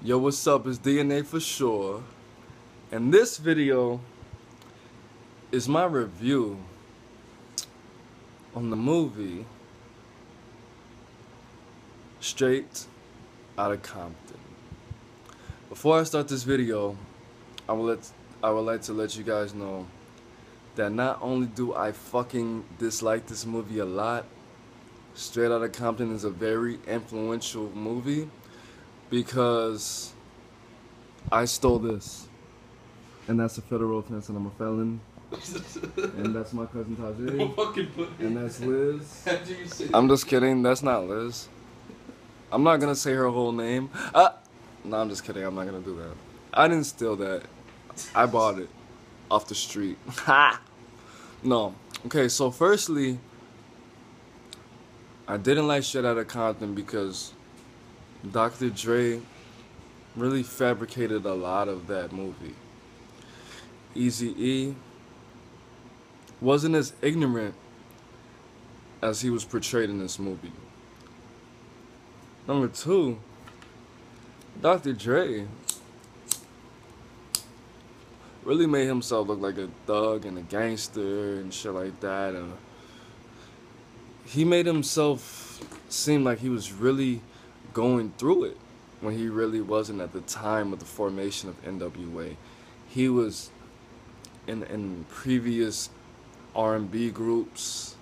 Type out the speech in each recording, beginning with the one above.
Yo, what's up? It's DNA for sure. And this video is my review on the movie Straight Outta Compton. Before I start this video, I would like to let you guys know that not only do I fucking dislike this movie a lot, Straight Outta Compton is a very influential movie because I stole this, and that's a federal offense, and I'm a felon. And that's my cousin Tajay, and that's Liz. I'm just kidding, that's not Liz. I'm not gonna say her whole name. No, I'm just kidding, I'm not gonna do that. I didn't steal that. I bought it off the street. Ha! No. Okay, so firstly, I didn't like Straight Outta Compton because Dr. Dre really fabricated a lot of that movie. Eazy-E wasn't as ignorant as he was portrayed in this movie. Number two, Dr. Dre really made himself look like a thug and a gangster and shit like that, and he made himself seem like he was really going through it when he really wasn't at the time of the formation of NWA. He was in previous R&B groups,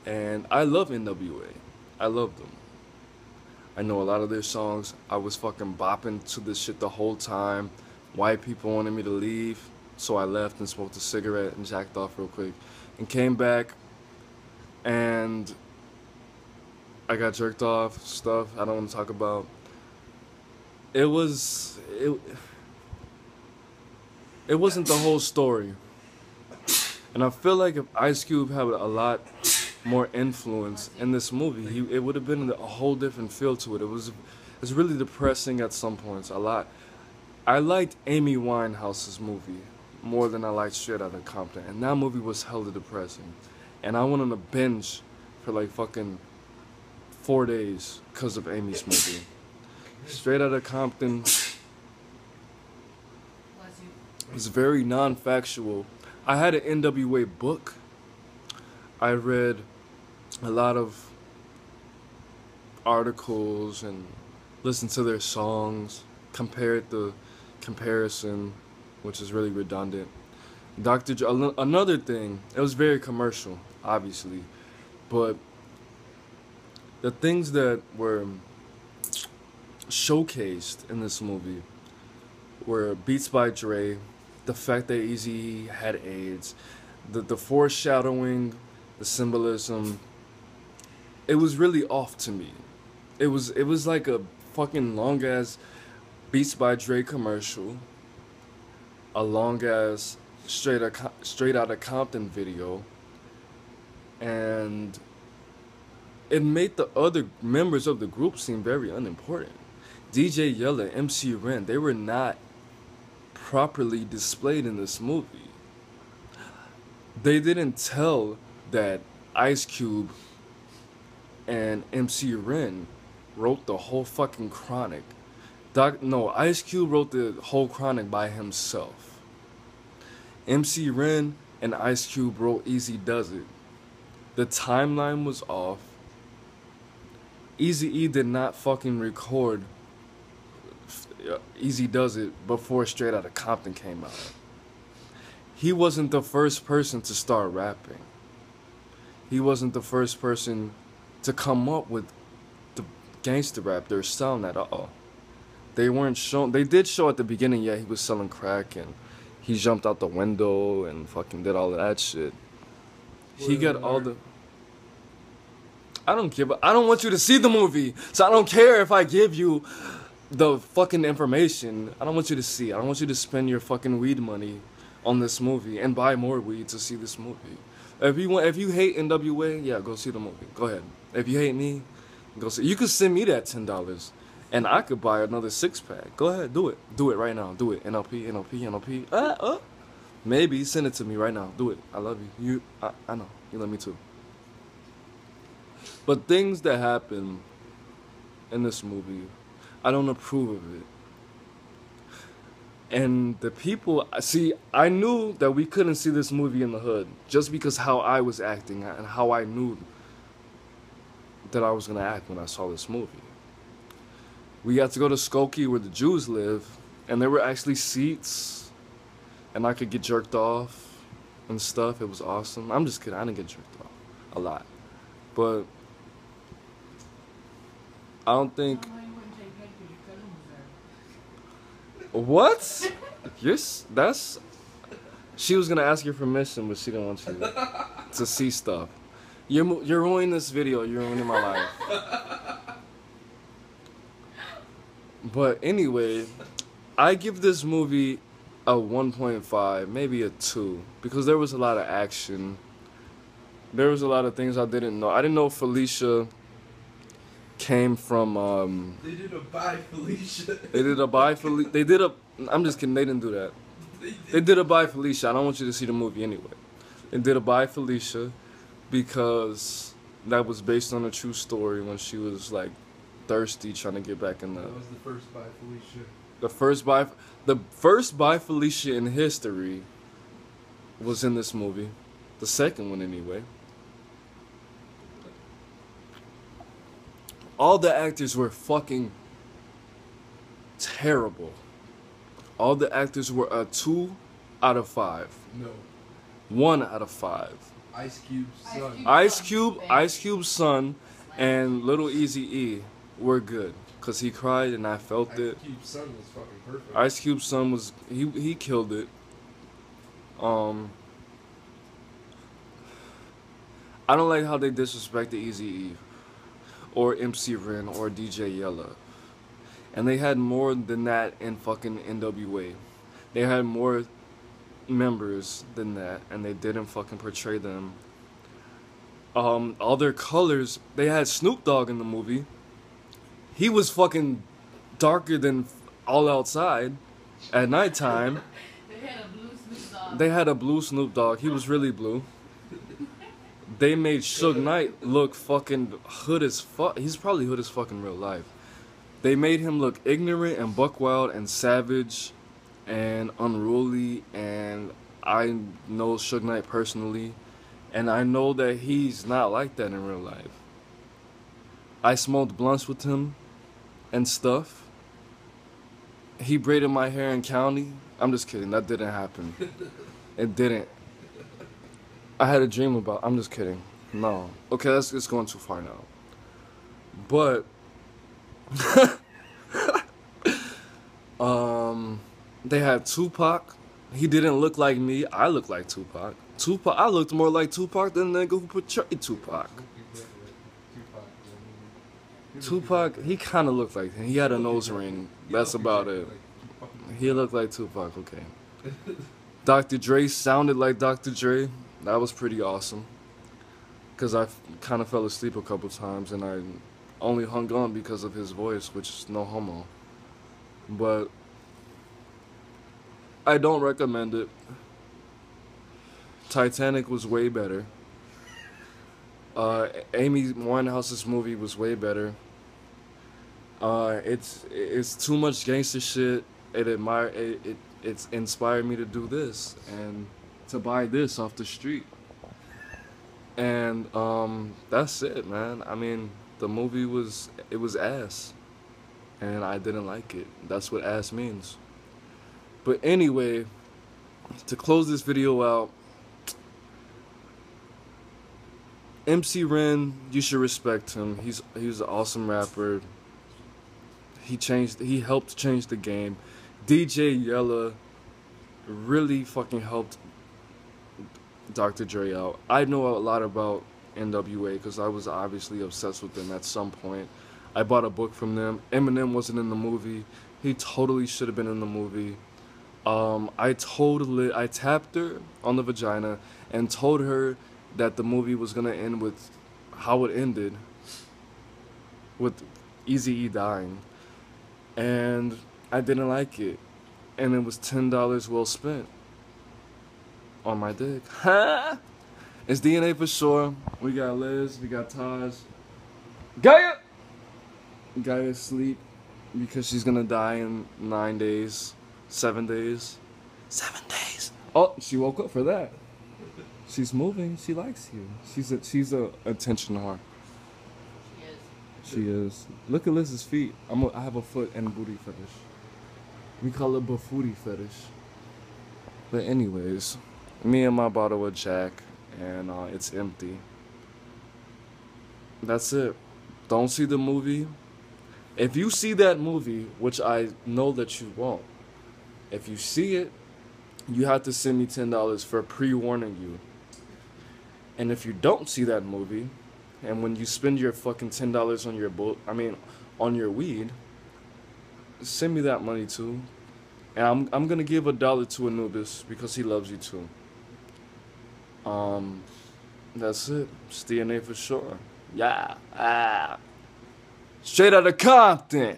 and I love NWA. I love them. I know a lot of their songs. I was fucking bopping to this shit the whole time. White people wanted me to leave, so I left and smoked a cigarette and jacked off real quick and came back, and I got jerked off, stuff I don't want to talk about. It wasn't the whole story. And I feel like if Ice Cube had a lot more influence in this movie, it would have been a whole different feel to it. It's really depressing at some points, a lot. I liked Amy Winehouse's movie more than I liked Straight Outta Compton, and that movie was hella depressing. And I went on a binge for like fucking 4 days because of Amy's movie. Straight Outta Compton is very non-factual. I had an NWA book. I read a lot of articles and listened to their songs, compared the comparison, which is really redundant. Dr. Dre, another thing, it was very commercial, obviously, but the things that were showcased in this movie were beats by Dre, the fact that Eazy had AIDS, the foreshadowing, the symbolism. It was really off to me. It was like a fucking long ass Beats by Dre commercial, a long ass Straight Outta Compton video, and it made the other members of the group seem very unimportant. DJ Yella, MC Ren, they were not properly displayed in this movie. They didn't tell that Ice Cube and MC Ren wrote the whole fucking Chronic. No, Ice Cube wrote the whole Chronic by himself. MC Ren and Ice Cube wrote Easy Does It. The timeline was off. Eazy-E did not fucking record Easy Does It before Straight Outta Compton came out. He wasn't the first person to start rapping. He wasn't the first person to come up with the gangster rap, their sound at all. They weren't shown. They did show at the beginning, yeah, he was selling crack and he jumped out the window and fucking did all of that shit. He got all the... I don't care, but I don't want you to see the movie, so I don't care if I give you the fucking information. I don't want you to see. I don't want you to spend your fucking weed money on this movie and buy more weed to see this movie. If you hate NWA, yeah, go see the movie. Go ahead. If you hate me, go see. You could send me that $10, and I could buy another 6-pack. Go ahead, do it. Do it right now. Do it. NLP, NLP, NLP. Maybe send it to me right now. Do it. I love you. I know. You love me too. But things that happen in this movie, I don't approve of it. And the people, see, I knew that we couldn't see this movie in the hood just because how I was acting and how I knew that I was going to act when I saw this movie. We got to go to Skokie where the Jews live, and there were actually seats, and I could get jerked off and stuff. It was awesome. I'm just kidding. I didn't get jerked off a lot. But I don't think... What? Yes, that's... She was going to ask your permission, but she didn't want you to see stuff. You're ruining this video. You're ruining my life. But anyway, I give this movie a 1.5, maybe a 2, because there was a lot of action. There was a lot of things I didn't know. I didn't know Felicia came from... They did a bye Felicia. They did a bye Felicia. They did a... I'm just kidding. They didn't do that. They did a bye Felicia. I don't want you to see the movie anyway. They did a bye Felicia because that was based on a true story when she was like thirsty trying to get back in the... That was the first bye Felicia. The first bye Felicia in history was in this movie. The second one anyway. All the actors were fucking terrible. All the actors were a 2 out of 5. No. 1 out of 5. Ice Cube's son. Ice Cube's son, and Little Eazy-E were good. Cause he cried and I felt it. Ice Cube's son was fucking perfect. Ice Cube's son was he killed it. I don't like how they disrespected Eazy-E or MC Ren or DJ Yella. And they had more than that in fucking NWA. They had more members than that, and they didn't fucking portray them. All their colors, they had Snoop Dogg in the movie. He was fucking darker than All Outside at nighttime. They had a blue Snoop Dogg. He was really blue. They made Suge Knight look fucking hood as fuck. He's probably hood as fuck in real life. They made him look ignorant and buck wild and savage and unruly. And I know Suge Knight personally. And I know that he's not like that in real life. I smoked blunts with him and stuff. He braided my hair in county. I'm just kidding. That didn't happen. It didn't. I had a dream about... I'm just kidding. No. Okay, it's going too far now. But... they had Tupac. He didn't look like me. I looked like Tupac. I looked more like Tupac than the nigga who portrayed Tupac. Tupac, he kind of looked like him. He had a nose ring. That's about it. He looked like Tupac, okay. Dr. Dre sounded like Dr. Dre. That was pretty awesome. Because I kind of fell asleep a couple times and I only hung on because of his voice, which is no homo. But I don't recommend it. Titanic was way better. Amy Winehouse's movie was way better. It's too much gangster shit. It's inspired me to do this and to buy this off the street. And that's it, man. I mean, the movie was ass, and I didn't like it. That's what ass means. But anyway, to close this video out, MC Ren, you should respect him. He's an awesome rapper. He helped change the game. DJ Yella really fucking helped Dr. Dre out. I know a lot about NWA because I was obviously obsessed with them at some point. I bought a book from them. Eminem wasn't in the movie. He totally should have been in the movie. I tapped her on the vagina and told her that the movie was gonna end with how it ended, with Eazy-E dying, and I didn't like it, and it was $10 well spent on my dick. It's DNA for sure. We got Liz, we got Taj. Gaia's asleep because she's gonna die in 9 days. 7 days. 7 days. Oh, she woke up for that. She's moving. She likes you. She's a attention whore. She is. Look at Liz's feet. I have a foot and booty fetish. We call it bafooty fetish. But anyways, me and my bottle of Jack, and it's empty. That's it. Don't see the movie. If you see that movie, which I know that you won't, if you see it, you have to send me $10 for pre-warning you. And if you don't see that movie, and when you spend your fucking $10 on your on your weed, send me that money too. And I'm gonna give $1 to Anubis because he loves you too. That's it. It's DNA for sure. Yeah. Straight Outta Compton.